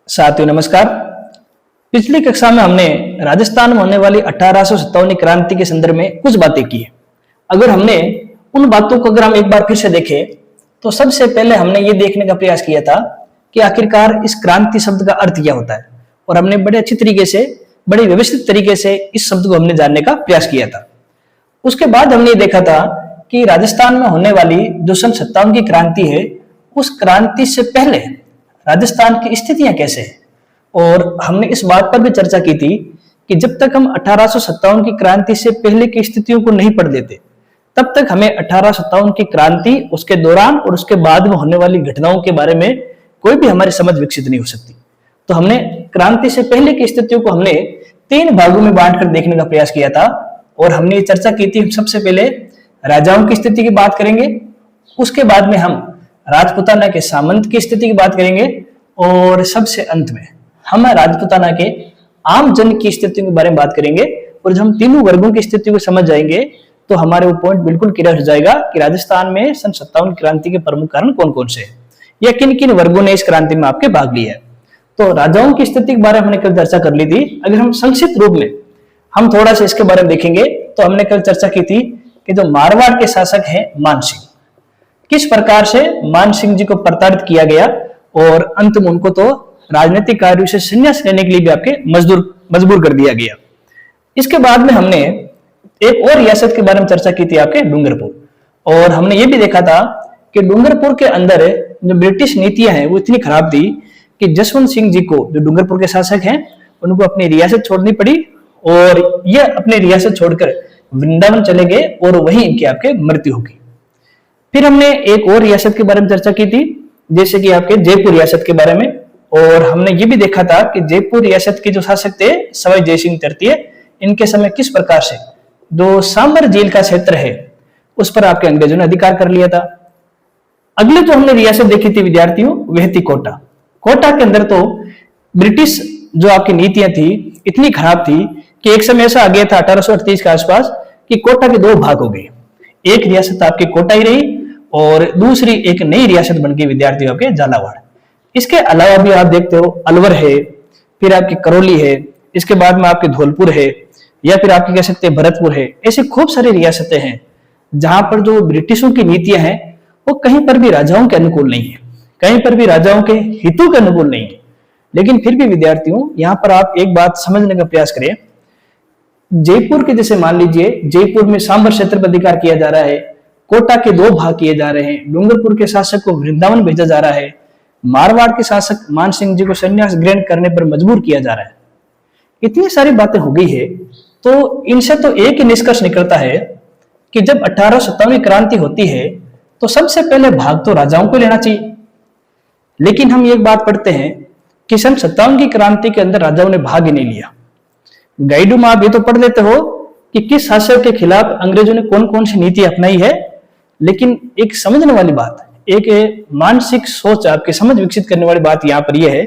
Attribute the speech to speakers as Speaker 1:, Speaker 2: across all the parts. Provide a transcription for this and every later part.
Speaker 1: साथियों नमस्कार। पिछली कक्षा में हमने राजस्थान में होने वाली 1857 क्रांति के संदर्भ में कुछ बातें की। अगर हमने उन बातों को अगर हम एक बार फिर से देखें तो सबसे पहले हमने ये देखने का प्रयास किया था कि आखिरकार इस क्रांति शब्द का अर्थ क्या होता है, और हमने बड़े अच्छी तरीके से बड़े व्यवस्थित तरीके से इस शब्द को हमने जानने का प्रयास किया था। उसके बाद हमने देखा था कि राजस्थान में होने वाली जो सन 57 की क्रांति है, उस क्रांति से पहले राजस्थान की स्थितियां कैसे हैं, और हमने इस बात पर भी चर्चा की थी कि जब तक हम 1857 की क्रांति से पहले की स्थितियों को नहीं पढ़ लेते तब तक हमें 1857 की क्रांति, उसके दौरान और उसके बाद में होने वाली घटनाओं के बारे में कोई भी हमारी समझ विकसित नहीं हो सकती। तो हमने क्रांति से पहले की स्थितियों को हमने 3 भागों में बांटकर देखने का प्रयास किया था, और हमने ये चर्चा की थी। सबसे पहले राजाओं की स्थिति की बात करेंगे, उसके बाद में हम राजपूताना के सामंत की स्थिति की बात करेंगे, और सबसे अंत में हम राजपूताना के आम जन की स्थिति के बारे में बात करेंगे। और जब हम तीनों वर्गों की स्थिति को समझ जाएंगे तो हमारे वो पॉइंट बिल्कुल क्लियर हो जाएगा कि राजस्थान में सन 57 क्रांति के प्रमुख कारण कौन कौन से हैं, या किन किन वर्गों ने इस क्रांति में आपके भाग लिया है। तो राजाओं की स्थिति के बारे में हमने कल चर्चा कर ली थी। अगर हम संक्षिप्त रूप में हम थोड़ा सा इसके बारे में देखेंगे तो हमने कल चर्चा की थी कि जो मारवाड़ के शासक हैं मान सिंह, किस प्रकार से मान सिंह जी को प्रताड़ित किया गया और अंत में उनको तो राजनीतिक कार्यों से संन्यास लेने के लिए भी आपके मजबूर कर दिया गया। इसके बाद में हमने एक और रियासत के बारे में चर्चा की थी, आपके डूंगरपुर, और हमने ये भी देखा था कि डूंगरपुर के अंदर जो ब्रिटिश नीतियां हैं वो इतनी खराब थी कि जसवंत सिंह जी को, जो डूंगरपुर के शासक हैं, उनको अपनी रियासत छोड़नी पड़ी, और ये अपनी रियासत छोड़कर वृंदावन चले गए और वहीं इनकी आपके मृत्यु होगी। फिर हमने एक और रियासत के बारे में चर्चा की थी, जैसे कि आपके जयपुर रियासत के बारे में, और हमने ये भी देखा था कि जयपुर रियासत के जो शासक थे सवाई जयसिंह तृतीय, इनके समय किस प्रकार से जो सांबर झील का क्षेत्र है उस पर आपके अंग्रेजों ने अधिकार कर लिया था। अगले जो हमने रियासत देखी थी विद्यार्थियों, वह थी कोटा। कोटा के अंदर तो ब्रिटिश जो आपकी नीतियां थी इतनी खराब थी कि एक समय ऐसा आ गया था 1838 के आसपास कि कोटा के 2 भाग हो गए। एक रियासत आपकी कोटा ही रही और दूसरी एक नई रियासत बन गई विद्यार्थियों के झालावाड़। इसके अलावा भी आप देखते हो अलवर है, फिर आपकी करौली है, इसके बाद में आपके धौलपुर है, या फिर आपके कह सकते हैं भरतपुर है। ऐसे खूब सारी रियासतें हैं जहां पर जो ब्रिटिशों की नीतियां हैं वो कहीं पर भी राजाओं के अनुकूल नहीं है, कहीं पर भी राजाओं के हितों के अनुकूल नहीं है। लेकिन फिर भी विद्यार्थियों, यहाँ पर आप एक बात समझने का प्रयास करें। जयपुर के जैसे मान लीजिए जयपुर में सांबर क्षेत्र पर अधिकार किया जा रहा है, कोटा के 2 भाग किए जा रहे हैं, डूंगरपुर के शासक को वृंदावन भेजा जा रहा है, मारवाड़ के शासक मान सिंह जी को संन्यास ग्रहण करने पर मजबूर किया जा रहा है। इतनी सारी बातें हो गई है, तो इनसे तो एक ही निष्कर्ष निकलता है कि जब 1857 क्रांति होती है तो सबसे पहले भाग तो राजाओं को लेना चाहिए। लेकिन हम एक बात पढ़ते हैं कि सन 57 की क्रांति के अंदर राजाओं ने भाग ही नहीं लिया। गाइडू में आप ये तो पढ़ लेते हो कि किस शासक के खिलाफ अंग्रेजों ने कौन कौन सी नीति अपनाई है, लेकिन एक समझने वाली बात, एक मानसिक सोच, आपकी समझ विकसित करने वाली बात यहाँ पर यह है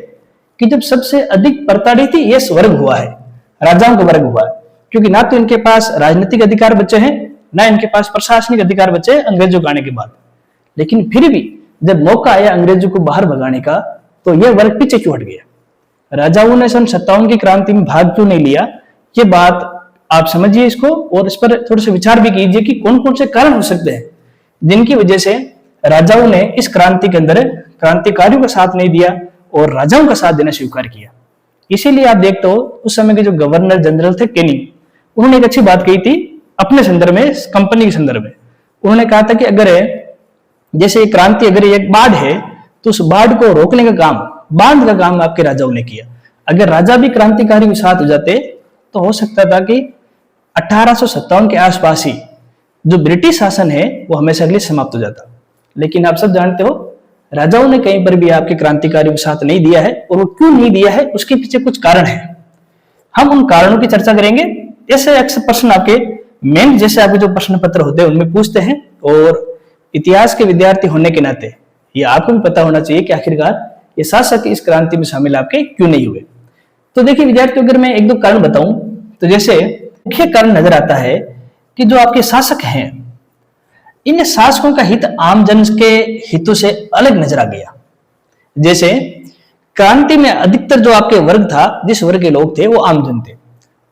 Speaker 1: कि जब सबसे अधिक प्रताड़ित ये वर्ग हुआ है, राजाओं का वर्ग हुआ है, क्योंकि ना तो इनके पास राजनीतिक अधिकार बचे हैं, ना इनके पास प्रशासनिक अधिकार बचे हैं अंग्रेजों के आने के बाद। लेकिन फिर भी जब मौका आया अंग्रेजों को बाहर भगाने का तो यह वर्ग पीछे क्यों हट गया। राजाओं ने सन 57 की क्रांति में भाग क्यों नहीं लिया, ये बात आप समझिए इसको, और इस पर थोड़े से विचार भी कीजिए कि कौन कौन से कारण हो सकते हैं जिनकी वजह से राजाओं ने इस क्रांति के अंदर क्रांतिकारियों का साथ नहीं दिया और राजाओं का साथ देना स्वीकार किया। इसीलिए आप देखते हो उस समय के जो गवर्नर जनरल थे कैनिंग, उन्होंने एक अच्छी बात कही थी अपने संदर्भ में, कंपनी के संदर्भ में। उन्होंने कहा था कि अगर जैसे क्रांति अगर एक बाढ़ है तो उस बाढ़ को रोकने का काम, बांध का काम आपके राजाओं ने किया। अगर राजा भी क्रांतिकारी के साथ हो जाते तो हो सकता था कि 1857 के आसपास ही जो ब्रिटिश शासन है वो हमेशा के लिए समाप्त हो जाता। लेकिन आप सब जानते हो राजाओं ने कहीं पर भी आपके क्रांतिकारियों के साथ नहीं दिया है, और वो क्यों नहीं दिया है उसके पीछे कुछ कारण है। हम उन कारणों की चर्चा करेंगे। ऐसे अक्सर प्रश्न आपके मेन जैसे आपके जो प्रश्न पत्र होते हैं उनमें पूछते हैं, और इतिहास के विद्यार्थी होने के नाते ये आपको भी पता होना चाहिए कि आखिरकार ये शासक इस क्रांति में शामिल आपके क्यों नहीं हुए। तो देखिए विद्यार्थियों, अगर मैं 1-2 कारण बताऊं तो जैसे मुख्य कारण नजर आता है कि जो आपके शासक हैं, इन शासकों का हित आम जन के हितों से अलग नजर आ गया। जैसे क्रांति में अधिकतर जो आपके वर्ग था, जिस वर्ग के लोग थे, वो आमजन थे।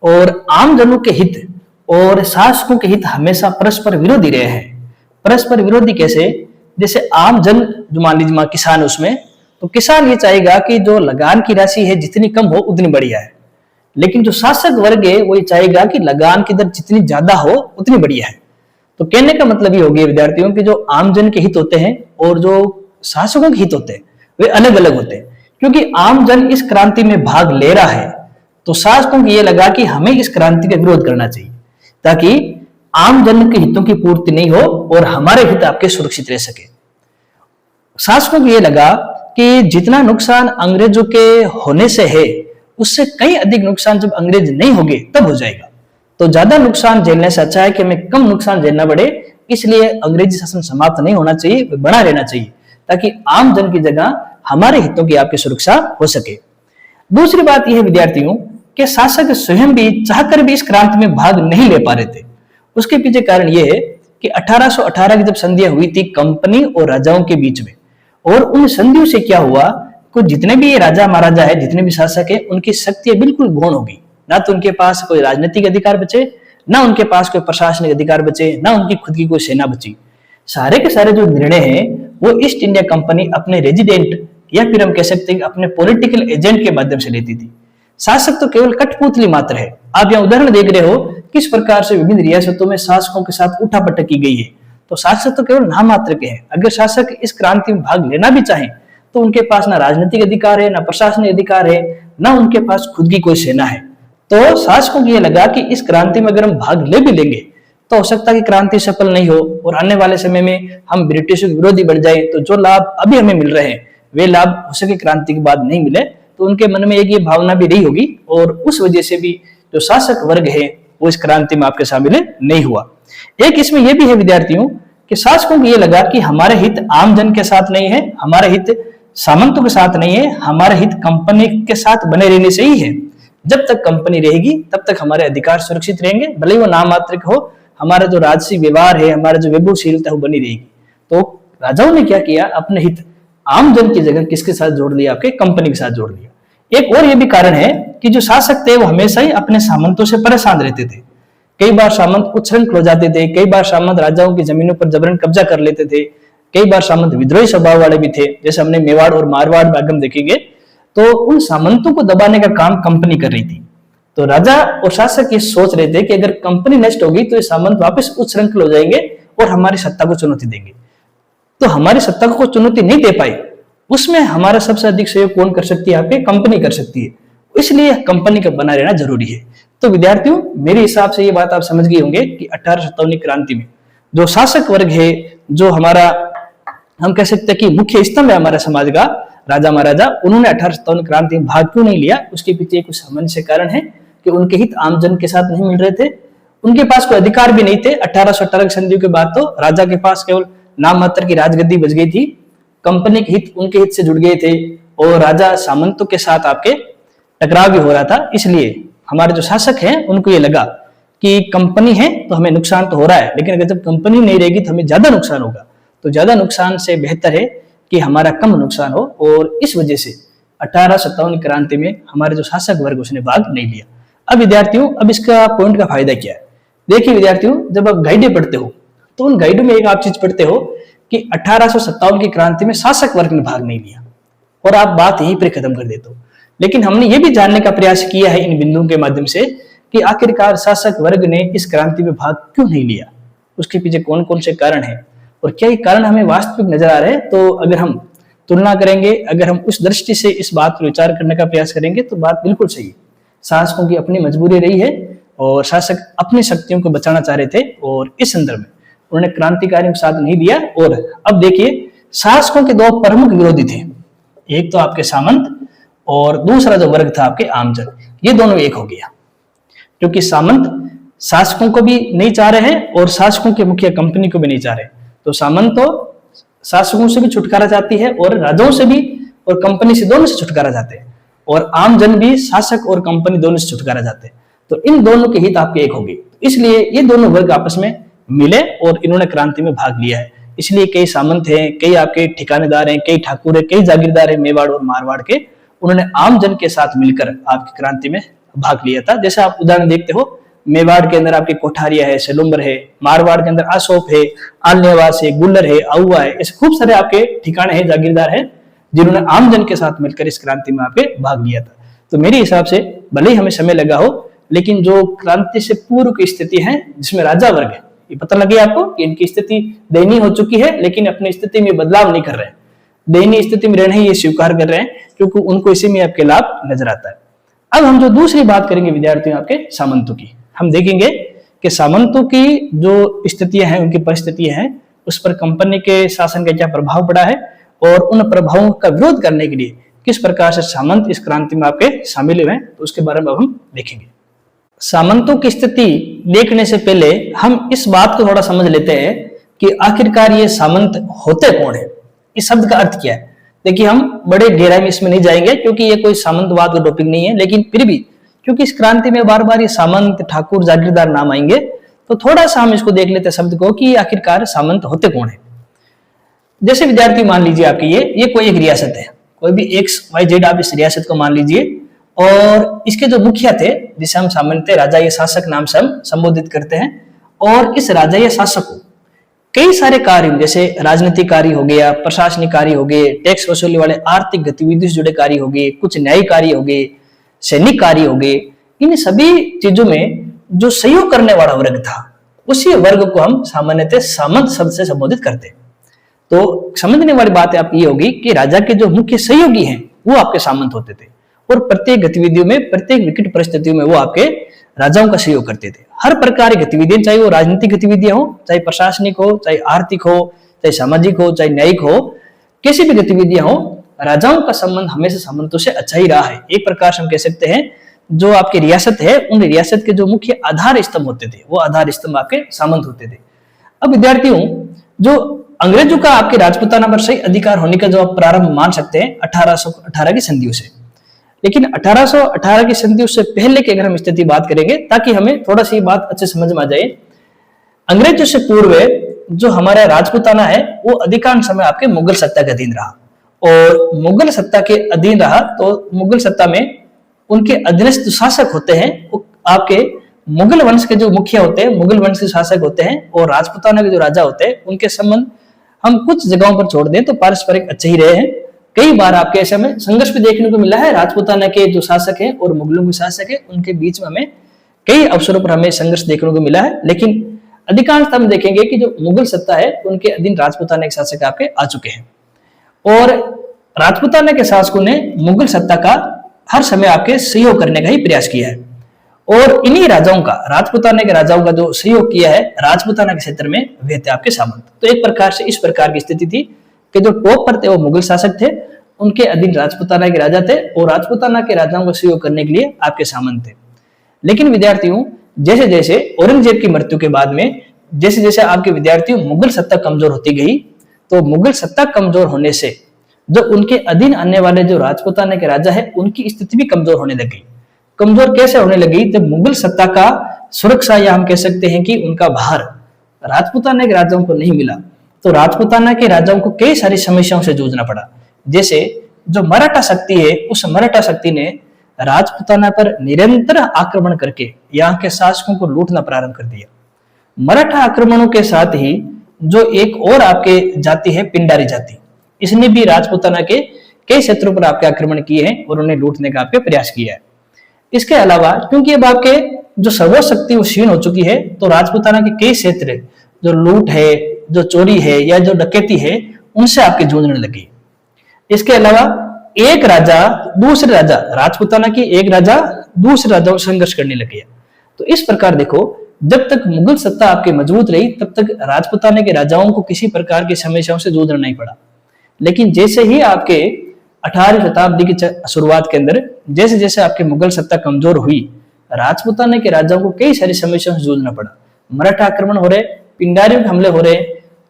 Speaker 1: और आमजनों के हित और शासकों के हित हमेशा परस्पर विरोधी रहे हैं। परस्पर विरोधी कैसे? जैसे आमजन, जो मान लीजिए किसान है उसमें, तो किसान ये चाहेगा कि जो लगान की राशि है जितनी कम हो उतनी बढ़िया है, लेकिन जो शासक वर्ग है वो ये चाहेगा कि लगान की दर जितनी ज्यादा हो उतनी बढ़िया है। तो कहने का मतलब ये हो गया विद्यार्थियों कि जो आमजन के हित होते हैं और जो शासकों के हित होते हैं वे अलग अलग होते हैं। क्योंकि आमजन इस क्रांति में भाग ले रहा है तो शासकों को ये लगा कि हमें इस क्रांति का विरोध करना चाहिए, ताकि आमजन के हितों की पूर्ति नहीं हो और हमारे हित आपके सुरक्षित रह सके। शासकों को ये लगा कि जितना नुकसान अंग्रेजों के होने से है उससे कहीं अधिक नुकसान जब अंग्रेज नहीं होंगे तब हो जाएगा। तो ज्यादा नुकसान झेलने से अच्छा है कि हमें कम नुकसान झेलना पड़े, इसलिए अंग्रेजी शासन समाप्त नहीं होना चाहिए, बना रहना चाहिए, ताकि आम जन की जगह हमारे हितों की आपकी सुरक्षा हो सके। दूसरी बात यह है विद्यार्थियों कि शासक स्वयं भी चाहकर भी इस क्रांति में भाग नहीं ले पा रहे थे। उसके पीछे कारण यह है कि 1818 की जब संधियां हुई थी कंपनी और राजाओं के बीच में, और उन संधियों से क्या हुआ, कुछ जितने भी राजा महाराजा है, जितने भी शासक है, उनकी शक्ति बिल्कुल गौण होगी। ना तो उनके पास कोई राजनीतिक अधिकार बचे, ना उनके पास कोई प्रशासनिक अधिकार बचे, ना उनकी खुद की कोई सेना बची। सारे के सारे जो निर्णय हैं वो ईस्ट इंडिया कंपनी अपने रेजिडेंट या फिर हम कह सकते हैं अपने पॉलिटिकल एजेंट के माध्यम से लेती थी। शासक तो केवल कठपुतली मात्र है। आप यहाँ उदाहरण देख रहे हो किस प्रकार से विभिन्न रियासतों में शासकों के साथ उठापटक की गई है। तो शासक तो केवल नाम मात्र के हैं। अगर शासक इस क्रांति में भाग लेना भी चाहें तो उनके पास ना राजनीतिक अधिकार है, ना प्रशासनिक अधिकार है, ना उनके पास खुद की कोई सेना है। तो शासकों को यह लगा कि इस क्रांति में अगर हम भाग ले भी लेंगे तो हो सकता है कि क्रांति सफल नहीं हो और आने वाले समय में हम ब्रिटिश विरोधी बन जाए, तो जो लाभ अभी हमें मिल रहे हैं वे लाभ हो सके क्रांति के बाद नहीं मिले। तो उनके मन में एक ये भावना भी रही होगी और उस वजह से भी जो शासक वर्ग है वो इस क्रांति में आपके शामिल नहीं हुआ। एक इसमें यह भी है विद्यार्थियों कि शासकों को यह लगा कि हमारे हित आम जन के साथ नहीं है, हमारे हित सामंतों के साथ नहीं है, हमारे हित कंपनी के साथ बने रहने से ही है। जब तक कंपनी रहेगी तब तक हमारे अधिकार सुरक्षित रहेंगे, भले ही वो नाम मात्र हो, हमारा जो राजसी व्यवहार है, हमारा जो वैभवशीलता है वो बनी रहेगी। तो राजाओं ने क्या किया, अपने हित आम जन की जगह किसके साथ जोड़ लिया, आपके कंपनी के साथ जोड़ लिया। एक और ये भी कारण है कि जो शासक थे वो हमेशा ही अपने सामंतों से परेशान रहते थे। कई बार सामंत उच्छृंखल हो जाते थे, कई बार सामंत राजाओं की जमीनों पर जबरन कब्जा कर लेते थे, कई बार सामंत विद्रोही स्वभाव वाले भी थे, जैसे हमने मेवाड़ और मारवाड़ में आगम देखेंगे। तो उन सामंतों को दबाने का काम कंपनी कर रही थी। तो राजा और शासक ये सोच रहे थे कि अगर कंपनी नष्ट होगी तो ये सामंत वापस उच्छृंखल हो जाएंगे और हमारी सत्ता को चुनौती देंगे। तो हमारी सत्ता को चुनौती नहीं दे पाई, उसमें हमारा सबसे अधिक सहयोग कौन कर सकती है, आपके कंपनी कर सकती है। इसलिए कंपनी का बना रहना जरूरी है। तो विद्यार्थियों मेरे हिसाब से ये बात आप समझ गए होंगे कि 1857 क्रांति में जो शासक वर्ग है, जो हमारा हम कह सकते हैं कि मुख्य स्तंभ है हमारे समाज का, राजा महाराजा, उन्होंने 1857 क्रांति में भाग क्यों नहीं लिया, उसके पीछे कुछ सामान्य कारण है कि उनके हित आमजन के साथ नहीं मिल रहे थे, उनके पास कोई अधिकार भी नहीं थे। 1818 की संधि के बाद तो राजा के पास केवल नाम मात्र की राजगद्दी बच गई थी, कंपनी के हित उनके हित से जुड़ गए थे और राजा सामंतों के साथ आपके टकराव भी हो रहा था। इसलिए हमारे जो शासक हैं उनको ये लगा कि कंपनी है तो हमें नुकसान तो हो रहा है, लेकिन अगर जब कंपनी नहीं रहेगी तो हमें ज्यादा नुकसान होगा। तो ज्यादा नुकसान से बेहतर है कि हमारा कम नुकसान हो, और इस वजह से 1857 क्रांति में हमारे जो शासक वर्ग उसने भाग नहीं लिया। अब विद्यार्थियों, अब इसका पॉइंट का फायदा क्या है? देखिए विद्यार्थियों, जब आप गाइडें पढ़ते हो तो उन गाइडों में एक आप चीज पढ़ते हो कि 1857 की क्रांति में शासक वर्ग ने भाग नहीं लिया और आप बात यहीं पर खत्म कर देते हो। लेकिन हमने ये भी जानने का प्रयास किया है इन बिंदुओं के माध्यम से कि आखिरकार शासक वर्ग ने इस क्रांति में भाग क्यों नहीं लिया, उसके पीछे कौन कौन से कारण हैं और क्या ये कारण हमें वास्तविक नजर आ रहे हैं। तो अगर हम तुलना करेंगे, अगर हम उस दृष्टि से इस बात पर विचार करने का प्रयास करेंगे तो बात बिल्कुल सही है। शासकों की अपनी मजबूरी रही है और शासक अपनी शक्तियों को बचाना चाह रहे थे और इस संदर्भ में उन्होंने क्रांतिकारियों का साथ नहीं दिया। और अब देखिए, शासकों के दो प्रमुख विरोधी थे, एक तो आपके सामंत और दूसरा जो वर्ग था आपके आमजन। ये दोनों एक हो गया क्योंकि सामंत शासकों को भी नहीं चाह रहे हैं और शासकों के मुखिया कंपनी को भी नहीं चाह रहे। तो सामंत तो शासकों से भी छुटकारा चाहती है और राजाओं से भी और कंपनी से, दोनों से छुटकारा चाहते हैं, और आमजन भी शासक और कंपनी दोनों से छुटकारा चाहते हैं। तो इन दोनों के हित आपके एक हो गए। इसलिए ये दोनों वर्ग आपस में मिले और इन्होंने क्रांति में भाग लिया है। इसलिए कई सामंत हैं, कई आपके ठिकानेदार हैं, कई ठाकुर है, कई जागीरदार हैं मेवाड़ और मारवाड़ के, उन्होंने आम जन के साथ मिलकर आपकी क्रांति में भाग लिया था। जैसे आप उदाहरण देखते हो, मेवाड़ के अंदर आपकी कोठारिया है, सेलुम्बर है, मारवाड़ के अंदर आसोप है, आलनेवास है, गुल्लर है, आउवा है, ऐसे खूब सारे आपके ठिकाने हैं, जागीरदार हैं, जिन्होंने आम जन के साथ मिलकर इस क्रांति में आपके भाग लिया था। तो मेरे हिसाब से भले ही हमें समय लगा हो, लेकिन जो क्रांति से पूर्व की स्थिति है जिसमें राजा वर्ग है, ये पता लगे आपको कि इनकी स्थिति दयनीय हो चुकी है, लेकिन अपनी स्थिति में बदलाव नहीं कर रहे हैं, दयनीय स्थिति में रहना ही ये स्वीकार कर रहे हैं, क्योंकि उनको इसी में आपके लाभ नजर आता है। अब हम जो दूसरी बात करेंगे विद्यार्थियों आपके सामंतों की, हम देखेंगे कि सामंतों की जो स्थितियां हैं, उनकी परिस्थितियां हैं, उस पर कंपनी के शासन का क्या प्रभाव पड़ा है और उन प्रभावों का विरोध करने के लिए किस प्रकार से सामंत इस क्रांति में आपके शामिल हुए हैं, तो उसके बारे में अब हम देखेंगे। सामंतों की स्थिति देखने से पहले हम इस बात को थोड़ा समझ लेते हैं कि आखिरकार ये सामंत होते कौन है, इस शब्द का अर्थ क्या है। देखिए, हम बड़े गहराई में इसमें नहीं जाएंगे क्योंकि ये कोई सामंतवाद का टॉपिक नहीं है, लेकिन फिर भी क्योंकि इस क्रांति में बार बार ये सामंत, ठाकुर, जागीरदार नाम आएंगे, तो थोड़ा सा हम इसको देख लेते हैं शब्द को कि आखिरकार सामंत होते कौन है। जैसे विद्यार्थी मान लीजिए आपकी ये कोई एक रियासत है, कोई भी XYZ आप इस रियासत को मान लीजिए, और इसके जो मुखिया थे, जिसे हम सामान्यतः राजा या शासक नाम से हम संबोधित करते हैं, और इस राजा या शासक को कई सारे कार्य, जैसे राजनीतिक कार्य हो गया, प्रशासनिक कार्य हो गए, टैक्स वसूली वाले आर्थिक गतिविधियों से जुड़े कार्य हो गए, कुछ न्यायिक कार्य हो गए, सैनिक कार्य हो गए, इन सभी चीजों में जो सहयोग करने वाला वर्ग था, उसी वर्ग को हम सामान्यतः सामंत शब्द से संबोधित करते हैं। तो समझने वाली बात आपकी ये होगी कि राजा के जो मुख्य सहयोगी हैं वो आपके सामंत होते थे, और प्रत्येक गतिविधियों में, प्रत्येक विकट परिस्थितियों में वो आपके राजाओं का सहयोग करते थे। हर प्रकार की गतिविधियां, चाहे वो राजनीतिक गतिविधियां हो, चाहे प्रशासनिक हो, चाहे आर्थिक हो, चाहे सामाजिक हो, चाहे न्यायिक हो, किसी भी गतिविधियां हो, राजाओं का संबंध हमेशा सामंतों से अच्छा ही रहा है। एक प्रकार से हम कह सकते हैं जो आपकी रियासत है, उन रियासत के जो मुख्य आधार स्तंभ होते थे, वो आधार स्तंभ आपके सामंत होते थे। अब विद्यार्थियों, जो अंग्रेजों का आपके राजपूताना पर सही अधिकार होने का जो आप प्रारंभ मान सकते हैं 1818 की संधियों से, लेकिन 1818 की संधियों से पहले की अगर हम स्थिति बात करेंगे, ताकि हमें थोड़ा सी बात अच्छे समझ में आ जाए। अंग्रेजों से पूर्व जो हमारा राजपूताना है वो अधिकांश समय आपके मुगल सत्ता के अधीन रहा, और मुगल सत्ता के अधीन रहा तो मुगल सत्ता में उनके अधीनस्थ शासक होते हैं, वो आपके मुगल वंश के जो मुखिया होते हैं, मुगल वंश के शासक होते हैं, और राजपूताना के जो राजा होते हैं, उनके संबंध हम कुछ जगहों पर छोड़ दें तो पारस्परिक अच्छे ही रहे हैं। कई बार आपके ऐसे में संघर्ष भी देखने को मिला है, राजपूताना के जो शासक हैं और मुगलों के शासक हैं, उनके बीच में हमें कई अवसरों पर हमें संघर्ष देखने को मिला है। लेकिन अधिकांश हम देखेंगे कि जो मुगल सत्ता है उनके अधीन राजपूताना के शासक आपके आ चुके हैं, और राजपूताना के शासकों ने मुगल सत्ता का हर समय आपके सहयोग करने का ही प्रयास किया है, और इन्हीं राजाओं का, राजपूताना के राजाओं का जो सहयोग किया है राजपूताना के क्षेत्र में, वे थे आपके सामंत। तो एक प्रकार से इस प्रकार की स्थिति थी कि जो टॉप पर थे वो मुगल शासक थे, उनके अधीन राजपूताना के राजा थे, और राजपूताना के राजाओं का सहयोग करने के लिए आपके सामंत थे। लेकिन विद्यार्थियों, जैसे जैसे औरंगजेब की मृत्यु के बाद में जैसे जैसे आपके विद्यार्थियों मुगल सत्ता कमजोर होती गई, तो मुगल सत्ता कमजोर होने से जो उनके अधीन आने वाले जो राजपूताना के राजा है, उनकी स्थिति भी कमजोर होने लगी। कमजोर कैसे होने लगी? जब मुगल सत्ता का सुरक्षा, या हम कह सकते हैं कि उनका भार राजपूताना के राजाओं को नहीं मिला, तो राजपूताना के राजाओं को कई सारी समस्याओं से जूझना पड़ा। जैसे जो मराठा शक्ति है, उस मराठा शक्ति ने राजपूताना पर निरंतर आक्रमण करके यहाँ के शासकों को लूटना प्रारंभ कर दिया। मराठा आक्रमणों के साथ ही जो एक और आपके जाति है, पिंडारी जाति, इसने भी राजपूताना के कई क्षेत्रों पर आपके आक्रमण किए हैं और उन्हें लूटने का आपके प्रयास किया है। इसके अलावा क्योंकि अब आपके जो सर्वोच्च शक्ति वो क्षीण हो चुकी है, तो राजपूताना के कई क्षेत्र जो लूट है, जो चोरी है, या जो डकैती है, उनसे आपके जूझने लगी। इसके अलावा एक राजा दूसरे राजा, राजपूताना की एक राजा दूसरे राजाओं से संघर्ष करने लगे। तो इस प्रकार देखो, जब तक मुगल सत्ता आपके मजबूत रही, तब तक राजपूताना के राजाओं को किसी प्रकार की समस्याओं से जूझना नहीं पड़ा। लेकिन जैसे ही आपके 18वीं शताब्दी की शुरुआत के अंदर जैसे जैसे आपके मुगल सत्ता कमजोर हुई, राजपूताना के राजाओं को कई सारी समस्याओं से जूझना पड़ा। मराठा आक्रमण हो रहे, पिंडारियों के हमले हो रहे,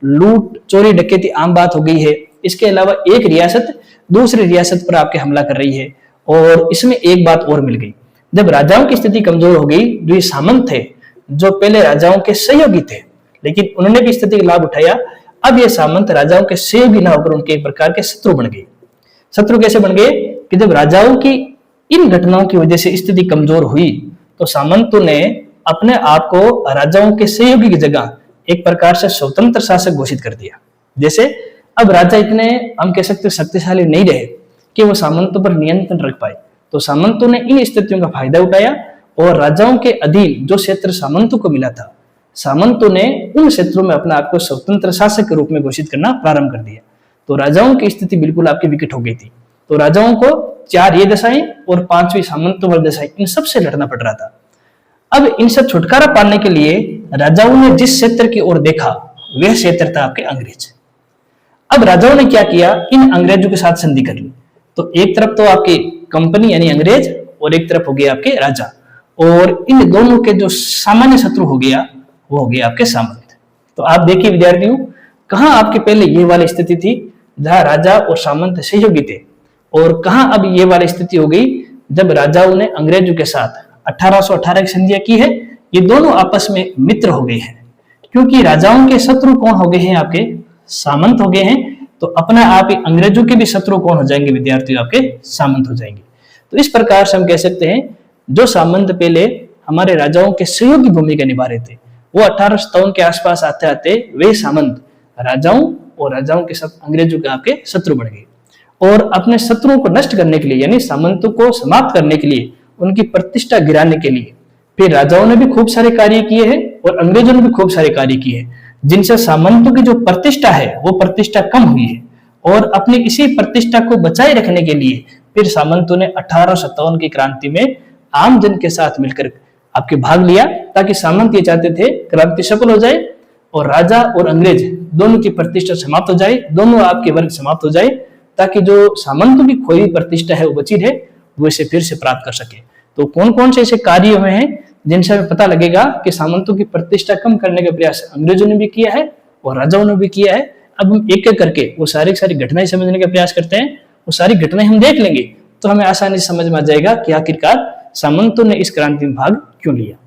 Speaker 1: लूट चोरी डकैती आम बात हो गई है। इसके अलावा एक रियासत दूसरी रियासत पर आपके हमला कर रही है, और इसमें एक बात और मिल गई, जब राजाओं की स्थिति कमजोर हो गई, जो ये सामंत थे, जो पहले राजाओं के सहयोगी थे, लेकिन उन्होंने भी स्थिति का लाभ उठाया, अब ये सामंत राजाओं के सहयोगी न होकर उनके एक प्रकार के शत्रु बन गए। शत्रु कैसे बन गए कि जब राजाओं की इन घटनाओं की वजह से स्थिति कमजोर हुई तो सामंतों ने अपने आप को राजाओं के सहयोगी की जगह एक प्रकार से स्वतंत्र शासक घोषित कर दिया। जैसे अब राजा इतने, हम कह सकते शक्तिशाली नहीं रहे कि वो सामंतों पर नियंत्रण रख पाए, तो सामंतों ने इन स्थितियों का फायदा उठाया और राजाओं के अधीन जो क्षेत्र सामंतों को मिला था, सामंतों ने उन क्षेत्रों में अपने आप को स्वतंत्र शासक के रूप में घोषित करना प्रारंभ कर दिया। तो राजाओं की स्थिति बिल्कुल आपकी विकट हो गई थी। तो राजाओं को 4 ये दशाएं और 5वीं सामंतों वाली दशाएं, इन सबसे लड़ना पड़ रहा था। अब इनसे छुटकारा पाने के लिए राजाओं ने जिस क्षेत्र की ओर देखा वह क्षेत्र था आपके अंग्रेज। अब राजाओं ने क्या किया, इन अंग्रेजों के साथ संधि कर ली। तो एक तरफ तो आपकी कंपनी यानी अंग्रेज और एक तरफ हो गया आपके राजा, और इन दोनों के जो सामान्य शत्रु हो गया वो हो गया आपके सामंत। तो आप देखिए विद्यार्थियों, कहां आपके पहले ये वाली स्थिति थी जहां राजा और सामंत सहयोगी थे, और कहां अब ये वाली स्थिति हो गई जब राजाओं ने अंग्रेजों के साथ 1818 की संधियां की है। ये दोनों आपस में मित्र हो गए हैं, क्योंकि राजाओं के शत्रु कौन हो गए हैं, आपके सामंत हो गए हैं। तो अपना आप ही अंग्रेजों के भी शत्रु कौन हो जाएंगे विद्यार्थियों, आपके सामंत हो जाएंगे। तो इस प्रकार से हम कह सकते हैं जो सामंत पहले हमारे राजाओं के सहयोगी भूमिका निभा रहे थे, वो 1857 के आसपास आते आते वे सामंत राजाओं और राजाओं के साथ अंग्रेजों के आपके शत्रु बन गए। और अपने शत्रुओं को नष्ट करने के लिए यानी सामंतों को समाप्त करने के लिए, उनकी प्रतिष्ठा गिराने के लिए फिर राजाओं ने भी खूब सारे कार्य किए हैं और अंग्रेजों ने भी खूब सारे कार्य किए हैं, जिनसे सामंतों की जो प्रतिष्ठा है वो प्रतिष्ठा कम हुई है। और अपनी इसी प्रतिष्ठा को बचाए रखने के लिए फिर सामंतों ने 1857 की क्रांति में आम जन के साथ मिलकर आपके भाग लिया, ताकि सामंत ये चाहते थे क्रांति सफल हो जाए और राजा और अंग्रेज दोनों की प्रतिष्ठा समाप्त हो जाए, दोनों आपके वर्ग समाप्त हो जाए, ताकि जो सामंतों की खोई हुई प्रतिष्ठा है वो बची रहे, वो इसे फिर से प्राप्त कर सके। तो कौन कौन से ऐसे कार्य हुए हैं जिनसे हमें पता लगेगा कि सामंतों की प्रतिष्ठा कम करने का प्रयास अंग्रेजों ने भी किया है और राजाओं ने भी किया है। अब हम एक एक करके वो सारी घटनाएं समझने का प्रयास करते हैं। वो सारी घटनाएं हम देख लेंगे तो हमें आसानी से समझ में आ जाएगा कि आखिरकार सामंतों ने इस क्रांति में भाग क्यों लिया।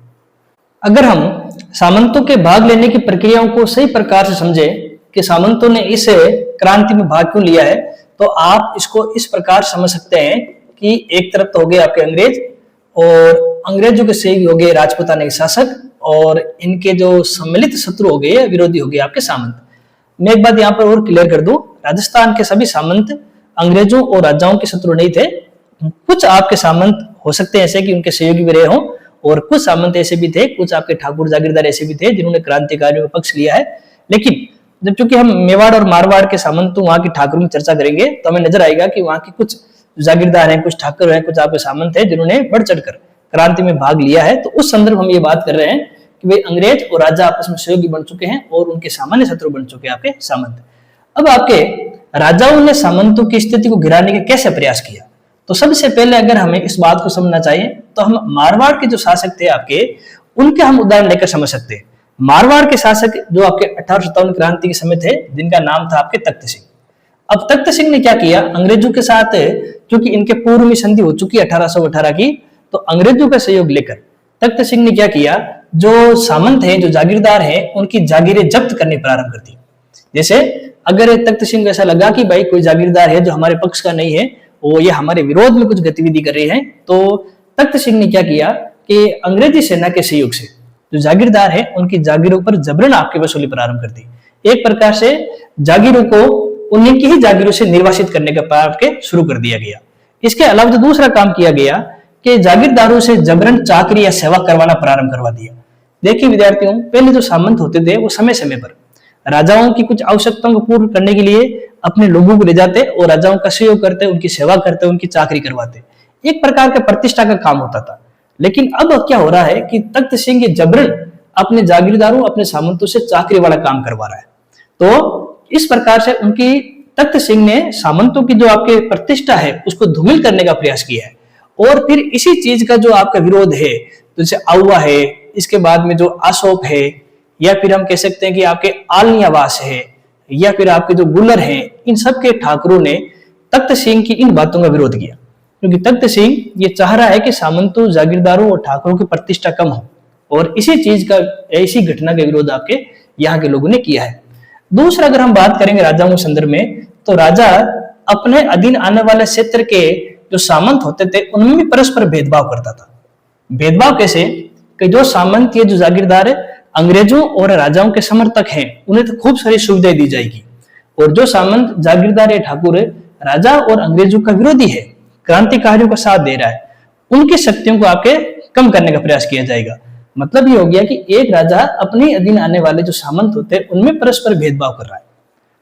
Speaker 1: अगर हम सामंतों के भाग लेने की प्रक्रियाओं को सही प्रकार से समझे कि सामंतों ने इस क्रांति में भाग क्यों लिया है, तो आप इसको इस प्रकार समझ सकते हैं कि एक तरफ तो हो गए आपके अंग्रेज, और अंग्रेजों के सहयोगी हो गए राजपूताना के शासक, और इनके जो सम्मिलित शत्रु हो गए, विरोधी हो गए आपके सामंत। मैं एक बात यहाँ पर और क्लियर कर दूं, राजस्थान के सभी सामंत अंग्रेजों और राजाओं के शत्रु नहीं थे। कुछ आपके सामंत हो सकते हैं ऐसे कि उनके सहयोगी भी रहे हों, और कुछ सामंत ऐसे भी थे, कुछ आपके ठाकुर जागीरदार ऐसे भी थे जिन्होंने क्रांतिकारियों का पक्ष लिया है। लेकिन जब चूंकि हम मेवाड़ और मारवाड़ के सामंतों वहां की ठाकुरों की चर्चा करेंगे तो हमें नजर आएगा कि वहां के कुछ जागीरदार हैं, कुछ ठाकुर हैं, कुछ आपके सामंत हैं जिन्होंने बढ़ चढ़कर क्रांति में भाग लिया है। तो उस संदर्भ हम ये बात कर रहे हैं कि वे अंग्रेज और राजा आपस में सहयोगी बन चुके हैं और उनके सामान्य शत्रु बन चुके हैं आपके सामंत। अब आपके राजाओं ने सामंतों की स्थिति को गिराने के कैसे प्रयास किया, तो सबसे पहले अगर हमें इस बात को समझना चाहिए तो हम मारवाड़ के जो शासक थे आपके, उनके हम उदाहरण लेकर समझ सकते हैं। मारवाड़ के शासक जो आपके 1857 क्रांति के समय थे, जिनका नाम था आपके तख्त सिंह। अब तख्त सिंह ने क्या किया, अंग्रेजों के साथ क्योंकि इनके पूर्व में संधि हो चुकी 1818 की, तो अंग्रेजों का सहयोग लेकर तख्त सिंह ने क्या किया, जो सामंत हैं, जो जागीरदार हैं, उनकी जागीरें जब्त करनी प्रारंभ कर दी। जैसे अगर तख्त सिंह को ऐसा लगा कि भाई कोई जागीरदार है जो हमारे पक्ष का नहीं है, वो ये हमारे विरोध में कुछ गतिविधि कर रहे हैं, तो तख्त सिंह ने क्या किया कि अंग्रेजी सेना के सहयोग से जो जागीरदार है उनकी जागीरों पर जबरन आपकी वसूली प्रारंभ कर दी। एक प्रकार से जागीरों को उन्हीं की ही जागीरों से निर्वासित करने का प्रारंभ शुरू कर दिया गया। इसके अलावा जो दूसरा काम किया गया कि जागीरदारों से जबरन चाकरी या सेवा करवाना प्रारंभ करवा दिया। देखिए विद्यार्थियों, पहले जो सामंत होते थे वो समय समय पर राजाओं की कुछ आवश्यकताओं को पूर्ण करने के लिए अपने लोगों को ले जाते और राजाओं का सहयोग करते, उनकी सेवा करते, उनकी चाकरी करवाते। एक प्रकार का प्रतिष्ठा का काम होता था। लेकिन अब क्या हो रहा है कि तख्त सिंह जबरन अपने जागीरदारों, अपने सामंतों से चाकरी वाला काम करवा रहा है। तो इस प्रकार से उनकी तख्त सिंह ने सामंतों की जो आपके प्रतिष्ठा है उसको धूमिल करने का प्रयास किया है। और फिर इसी चीज का जो आपका विरोध है, जैसे आउवा है, इसके बाद में जो आसोप है, या फिर हम कह सकते हैं कि आपके आलनियावास है, या फिर आपके जो गुलर हैं, इन सब के ठाकुरों ने तख्त सिंह की इन बातों का विरोध किया। क्योंकि तख्त सिंह ये चाह रहा है कि सामंतों, जागीरदारों और ठाकुरों की प्रतिष्ठा कम हो, और इसी चीज का, इसी घटना का विरोध आपके यहाँ के लोगों ने किया है। दूसरा, अगर हम बात करेंगे राजाओं के संदर्भ में, तो राजा अपने अधीन आने वाले क्षेत्र के जो सामंत होते थे उनमें भी परस्पर भेदभाव करता था। भेदभाव कैसे कि जो सामंत ये जो जागीरदार अंग्रेजों और राजाओं के समर्थक हैं उन्हें तो खूब सारी सुविधाएं दी जाएगी, और जो सामंत जागीरदार या ठाकुर राजा और अंग्रेजों का विरोधी है, क्रांतिकारियों का साथ दे रहा है, उनकी शक्तियों को आपके कम करने का प्रयास किया जाएगा। मतलब ये हो गया कि एक राजा अपने अधीन आने वाले जो सामंत होते हैं उनमें परस्पर भेदभाव कर रहा है।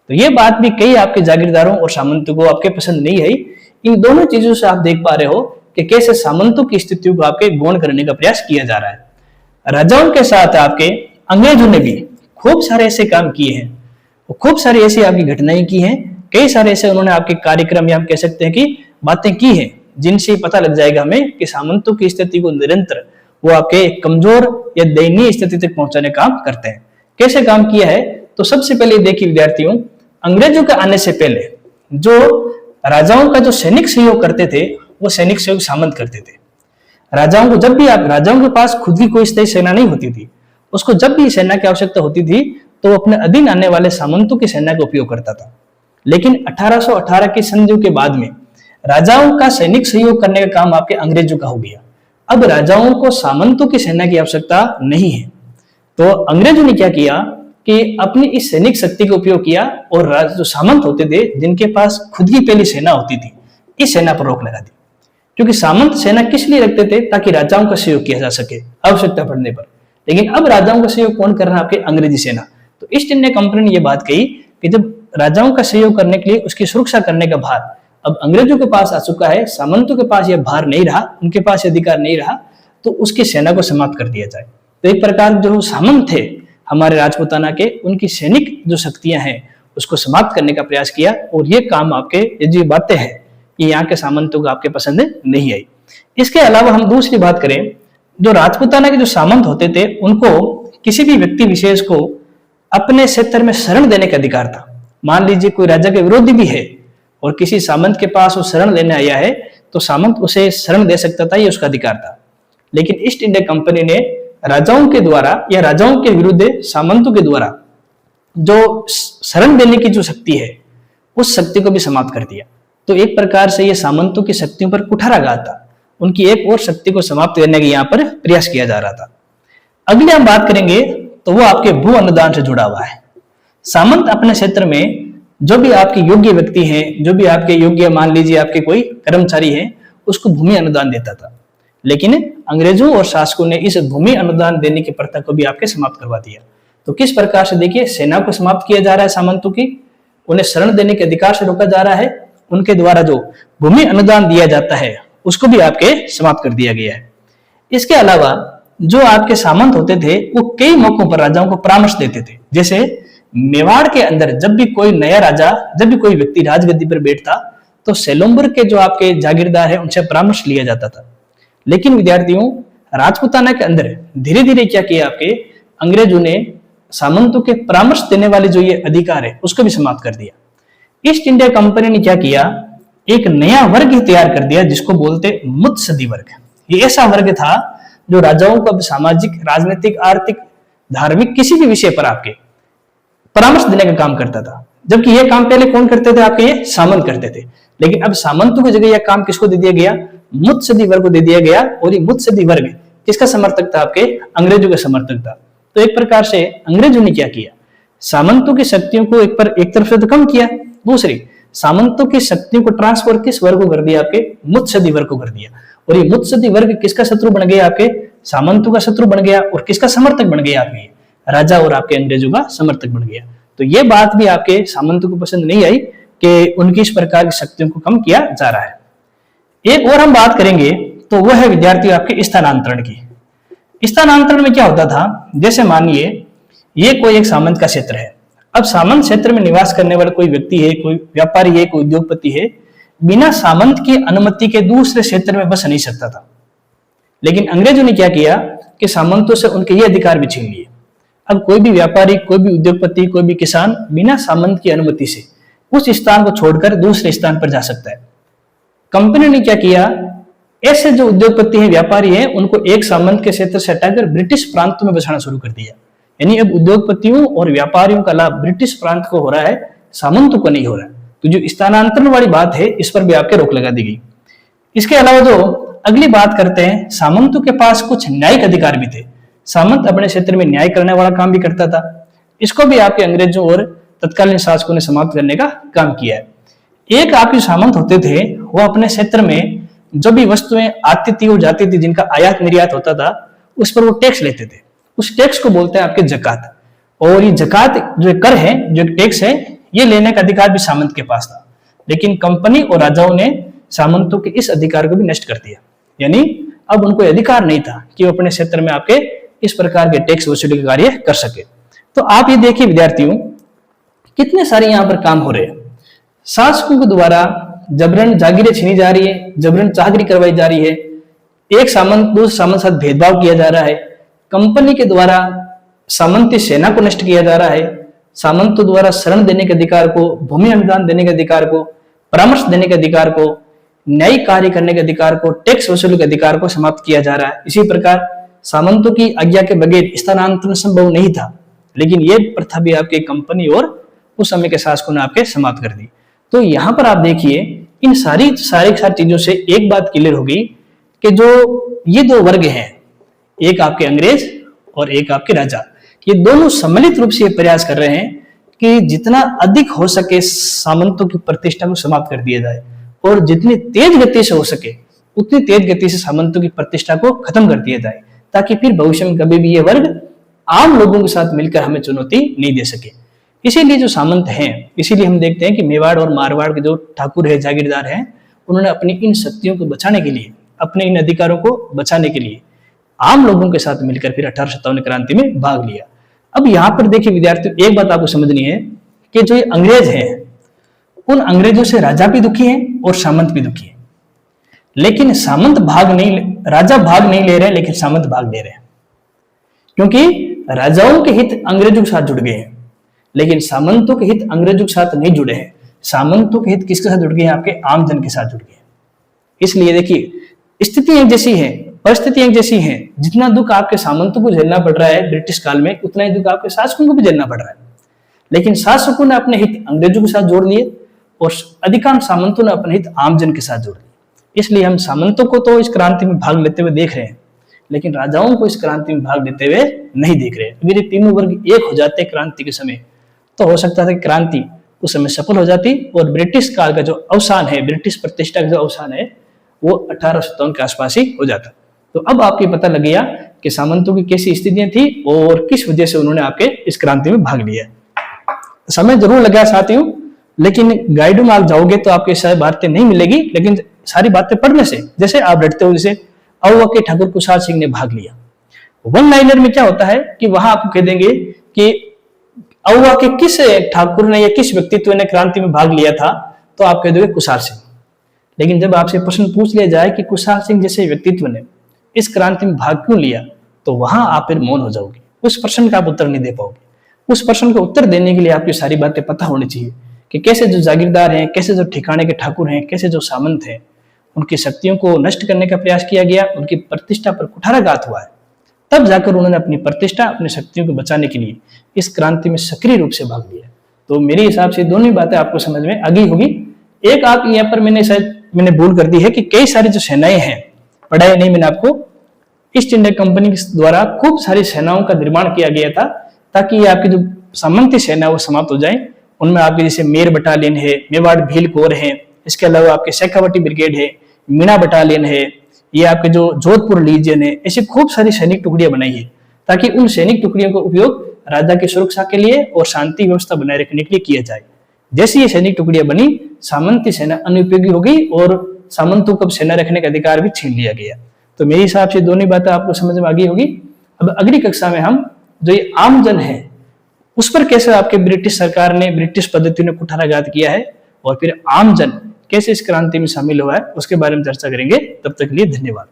Speaker 1: तो ये बात भी कई आपके जागीरदारों और सामंतों को आपके पसंद नहीं आई। इन दोनों चीजों से आप देख पा रहे हो कि कैसे सामंतों की स्थितियों को आपके गौण करने का प्रयास किया जा रहा है। राजाओं के साथ आपके अंग्रेजों ने भी खूब सारे ऐसे काम किए हैं, खूब सारी ऐसी आपकी घटनाएं की हैं, कई सारे ऐसे उन्होंने आपके कार्यक्रम या हम कह सकते हैं कि बातें की हैं जिनसे पता लग जाएगा हमें कि सामंतों की स्थिति को निरंतर वो आपके कमजोर या दयनीय स्थिति तक पहुंचाने का काम करते हैं। कैसे काम किया है, तो सबसे पहले देखिए विद्यार्थियों, अंग्रेजों के आने से पहले जो राजाओं का जो सैनिक सहयोग करते थे वो सैनिक सहयोग सामंत करते थे। राजाओं को जब भी आप राजाओं के पास खुद की कोई स्थायी सेना नहीं होती थी, उसको जब भी सेना की आवश्यकता होती थी तो वो अपने अधीन आने वाले सामंतों की सेना का उपयोग करता था। लेकिन 1818 की संधियों के बाद में राजाओं का सैनिक सहयोग करने का काम आपके अंग्रेजों का हो गया। अब राजाओं को सामंतों की सेना की आवश्यकता नहीं है, तो अंग्रेजों ने क्या किया कि अपनी इस सैनिक शक्ति का उपयोग किया और जो सामंत होते थे जिनके पास खुद की पहली सेना होती थी, इस सेना पर रोक लगा दी। क्योंकि सामंत सेना किस लिए रखते थे, ताकि राजाओं का सहयोग किया जा सके आवश्यकता पड़ने पर। लेकिन अब राजाओं का सहयोग कौन कर रहा है, आपके अंग्रेजी सेना। तो ईस्ट इंडिया कंपनी ने यह बात कही कि जब राजाओं का सहयोग करने के लिए उसकी सुरक्षा करने का भार अब अंग्रेजों के पास आ चुका है, सामंतों के पास यह भार नहीं रहा, उनके पास अधिकार नहीं रहा, तो उसकी सेना को समाप्त कर दिया जाए। तो एक प्रकार जो सामंत थे हमारे राजपूताना के, उनकी सैनिक जो शक्तियां हैं उसको समाप्त करने का प्रयास किया। और ये काम आपके ये जो बातें हैं ये यहाँ के सामंतों को आपके पसंद नहीं आई। इसके अलावा हम दूसरी बात करें, जो राजपूताना के जो सामंत होते थे उनको किसी भी व्यक्ति विशेष को अपने क्षेत्र में शरण देने का अधिकार था। मान लीजिए कोई राजा के विरोधी भी है और किसी सामंत के पास वो शरण लेने आया है, तो सामंत उसे शरण दे सकता था, ये उसका अधिकार था। लेकिन ईस्ट इंडिया कंपनी ने राजाओं के द्वारा या राजाओं के विरुद्ध सामंतों के द्वारा जो शरण देने की जो शक्ति है उस शक्ति को भी समाप्त कर दिया। तो एक प्रकार से ये सामंतों की शक्तियों पर कुठाराघात था, उनकी एक और शक्ति को समाप्त करने का यहाँ पर प्रयास किया जा रहा था। अगले हम बात करेंगे तो वो आपके भू अनुदान से जुड़ा हुआ है। सामंत अपने क्षेत्र में जो भी आपके योग्य व्यक्ति हैं, जो भी आपके योग्य मान लीजिए आपके कोई कर्मचारी है, उसको भूमि अनुदान देता था। लेकिन अंग्रेजों और शासकों ने इस भूमि अनुदान देने की प्रथा को भी आपके समाप्त करवा दिया। तो किस प्रकार से देखिए, सेना को समाप्त किया जा रहा है सामंतों की, उन्हें शरण देने के अधिकार से रोका जा रहा है, उनके द्वारा जो भूमि अनुदान दिया जाता है उसको भी आपके समाप्त कर दिया गया है। इसके अलावा जो आपके सामंत होते थे वो कई मौकों पर राजाओं को परामर्श देते थे। जैसे मेवाड़ के अंदर जब भी कोई नया राजा, जब भी कोई व्यक्ति राजगद्दी पर बैठता तो सेलोम्बर के जो आपके जागीरदार है उनसे परामर्श लिया जाता था। लेकिन विद्यार्थियों, राजपूताना के अंदर धीरे धीरे क्या किया, आपके अंग्रेजों ने सामंतों के परामर्श देने वाले जो ये अधिकार है उसको भी समाप्त कर दिया। ईस्ट इंडिया कंपनी ने क्या किया, एक नया वर्ग ही तैयार कर दिया जिसको बोलते मुत्सदी वर्ग। ये ऐसा वर्ग था जो राजाओं को अब सामाजिक, राजनीतिक, आर्थिक, धार्मिक किसी भी विषय पर आपके परामर्श देने का काम करता था। जबकि यह काम पहले कौन करते थे, आपके ये सामंत करते थे। लेकिन अब सामंतों की जगह यह काम किसको दे दिया गया, मुत्सदी वर्ग को दे दिया गया। और ये मुत्सदी वर्ग किसका समर्थक था, आपके अंग्रेजों का समर्थक था। तो एक प्रकार से अंग्रेजों ने क्या किया, सामंतों की शक्तियों को एक तरफ से तो कम किया, दूसरी सामंतों की शक्तियों को ट्रांसफर किस वर्ग को कर दिया, आपके मुत्सदी वर्ग को कर दिया। और ये मुत्सदी वर्ग किसका शत्रु बन गया, आपके सामंतों का शत्रु बन गया। और किसका समर्थक बन गया, आपके राजा और आपके अंग्रेजों का समर्थक बन गया। तो ये बात भी आपके सामंतों को पसंद नहीं आई कि उनकी इस प्रकार की शक्तियों को कम किया जा रहा है। एक और हम बात करेंगे तो वह है विद्यार्थी आपके स्थानांतरण की। स्थानांतरण में क्या होता था, जैसे मानिए ये कोई एक सामंत का क्षेत्र है। अब सामंत क्षेत्र में निवास करने वाला कोई व्यक्ति है, कोई व्यापारी है, कोई उद्योगपति है, बिना सामंत की अनुमति के दूसरे क्षेत्र में बस नहीं सकता था। लेकिन अंग्रेजों ने क्या किया कि सामंतों से उनके ये अधिकार भी छीन लिए। अब कोई भी व्यापारी, कोई भी उद्योगपति, कोई भी किसान बिना सामंत की अनुमति से उस स्थान को छोड़कर दूसरे स्थान पर जा सकता है। कंपनी ने क्या किया, ऐसे जो उद्योगपति हैं, व्यापारी हैं, उनको एक सामंत के क्षेत्र से हटाकर ब्रिटिश प्रांतों में बसाना शुरू कर दिया। यानी अब उद्योगपतियों और व्यापारियों का लाभ ब्रिटिश प्रांत को हो रहा है, सामंतों को नहीं हो रहा है। तो जो स्थानांतरण वाली बात है इस पर भी आपके रोक लगा दी गई। इसके अलावा जो अगली बात करते हैं, सामंतों के पास कुछ न्यायिक अधिकार भी थे। सामंत अपने क्षेत्र में न्याय करने वाला काम भी करता था। इसको भी आपके अंग्रेजों और तत्कालीन शासकों ने समाप्त करने का काम किया है। एक आपके सामंत होते थे, वो अपने क्षेत्र में जो भी वस्तुएं आती थी और जाती थी, जिनका आयात निर्यात होता था, उस पर वो टैक्स लेते थे। उस टैक्स को बोलते हैं आपके जकात। और ये जकात जो कर है, जो टैक्स है, ये लेने का अधिकार भी सामंत के पास था। लेकिन कंपनी और राजाओं ने सामंतों के इस अधिकार को भी नष्ट कर दिया। यानी अब उनको अधिकार नहीं था कि वो अपने क्षेत्र में आपके इस प्रकार के टैक्स वसूली का कार्य कर सके। तो आप ये देखिए विद्यार्थियों, कितने सारे यहाँ पर काम हो रहे हैं। शासकों के द्वारा जबरन जागीरें छीनी जा रही है, जबरन चाकरी करवाई जा रही है, एक सामंत दूसरे सामंत साथ भेदभाव किया जा रहा है, कंपनी के द्वारा सामंती सेना को नष्ट किया जा रहा है, सामंतों द्वारा शरण देने के अधिकार को, भूमि अनुदान देने के अधिकार को, परामर्श देने के अधिकार को, न्यायिक कार्य करने के अधिकार को, टैक्स वसूली के अधिकार को समाप्त किया जा रहा है। इसी प्रकार सामंतों की आज्ञा के बगैर स्थानांतरण संभव नहीं था, लेकिन ये प्रथा भी आपके कंपनी और उस समय के शासकों ने आपके समाप्त कर दी। तो यहाँ पर आप देखिए, इन सारी चीजों से एक बात क्लियर होगी कि जो ये दो वर्ग हैं, एक आपके अंग्रेज और एक आपके राजा, ये दोनों सम्मिलित रूप से ये प्रयास कर रहे हैं कि जितना अधिक हो सके सामंतों की प्रतिष्ठा को समाप्त कर दिया जाए, और जितनी तेज गति से हो सके उतनी तेज गति से सामंतों की प्रतिष्ठा को खत्म कर दिया जाए, ताकि फिर भविष्य में कभी भी ये वर्ग आम लोगों के साथ मिलकर हमें चुनौती नहीं दे सके। इसीलिए जो सामंत हैं, इसीलिए हम देखते हैं कि मेवाड़ और मारवाड़ के जो ठाकुर है, जागीरदार हैं, उन्होंने अपनी इन शक्तियों को बचाने के लिए, अपने इन अधिकारों को बचाने के लिए आम लोगों के साथ मिलकर फिर 1857 क्रांति में भाग लिया। अब यहाँ पर देखिए विद्यार्थियों, एक बात आपको समझनी है कि जो ये अंग्रेज हैं, उन अंग्रेजों से राजा भी दुखी हैं और सामंत भी दुखी हैं। लेकिन राजा भाग नहीं ले रहे, लेकिन सामंत भाग ले रहे हैं, क्योंकि राजाओं के हित अंग्रेजों के साथ जुड़ गए हैं, लेकिन सामंतों के हित अंग्रेजों के साथ नहीं जुड़े हैं। सामंतों के हित किसके साथ जुड़ गए हैं? आपके आम जन के साथ जुड़ गए हैं। इसलिए देखिए, स्थिति एक जैसी है, परिस्थिति एक जैसी है। जितना दुख आपके सामंतों को झेलना पड़ रहा है ब्रिटिश काल में, उतना ही दुख आपके शासकों को भी झेलना पड़ रहा है। लेकिन शासकों ने अपने हित अंग्रेजों के साथ जोड़ लिए और अधिकांश सामंतों ने अपने हित आम जन के साथ जोड़ लिए। इसलिए हम सामंतों को तो इस क्रांति में भाग लेते हुए देख रहे हैं, लेकिन राजाओं को इस क्रांति में भाग लेते हुए नहीं देख रहे। अगर ये तीनों वर्ग एक हो जाते क्रांति के समय, तो हो सकता था कि क्रांति उस समय सफल हो जाती और ब्रिटिश काल का जो अवसान है, ब्रिटिश प्रतिष्ठा का जो अवसान है, वो 1857 के आसपास ही हो जाता। तो अब आपको पता लग गया कि सामंतों की कैसी स्थितियां थी और किस वजह से उन्होंने आपके इस क्रांति में भाग लिया। समय जरूर लगा साथियों, लेकिन गाइड में आप जाओगे तो आपके सारी बातें नहीं मिलेगी, लेकिन सारी बातें पढ़ने से, जैसे आप रटते हो, जैसे अहुआ के ठाकुर कुशाल सिंह ने भाग लिया, वन लाइनर में क्या होता है कि वहां आपको कह देंगे कि अहुआ के किस ठाकुर ने या किस व्यक्तित्व ने क्रांति में भाग लिया था, तो आप कह दोगे कुशाल सिंह। लेकिन जब आपसे प्रश्न पूछ लिया जाए कि कुशाल सिंह जैसे व्यक्तित्व ने इस क्रांति में भाग क्यों लिया, तो वहां आप फिर मौन हो जाओगे, उस प्रश्न का आप उत्तर नहीं दे पाओगे। उस प्रश्न का उत्तर देने के लिए आपकी सारी बातें पता होनी चाहिए कि कैसे जो जागीरदार हैं, कैसे जो ठिकाने के ठाकुर हैं, कैसे जो सामंत हैं, उनकी शक्तियों को नष्ट करने का प्रयास किया गया, उनकी प्रतिष्ठा पर कुठाराघात हुआ है। तब जाकर उन्होंने अपनी प्रतिष्ठा, अपनी शक्तियों को बचाने के लिए इस क्रांति में सक्रिय रूप से भाग लिया। तो मेरे हिसाब से दोनों बातें आपको समझ में आ गई होगी। एक आप यहाँ पर मैंने भूल कर दी है कि कई सारी जो सेनाएं हैं, पढ़ाई नहीं मैंने आपको, ईस्ट इंडिया कंपनी के द्वारा खूब सारी सेनाओं का निर्माण किया गया था, ताकि ये आपकी जो सामंती सेना वो समाप्त हो जाए। उनमें आपके जैसे मेर बटालियन है, मेवाड़ भील कोर है, इसके अलावा आपके शेखावटी ब्रिगेड है, मीना बटालियन है, ये आपके जो जोधपुर लीजियन है, ऐसी खूब सारी सैनिक टुकड़ियां बनाई है, ताकि उन सैनिक टुकड़ियों का उपयोग राजा की सुरक्षा के लिए और शांति व्यवस्था बनाए रखने के लिए किया जाए। जैसे ये सैनिक टुकड़ियां बनी, सामंती सेना अनुपयोगी हो गई और सामंतों को सेना रखने का अधिकार भी छीन लिया गया। तो मेरे हिसाब से दोनों बातें आपको समझ में आ गई होगी। अब अगली कक्षा में हम जो ये आम जन है उस पर कैसे आपके ब्रिटिश सरकार ने, ब्रिटिश पद्धति ने कुठाराघात किया है और फिर आम जन कैसे इस क्रांति में शामिल हुआ है, उसके बारे में चर्चा करेंगे। तब तक के लिए धन्यवाद।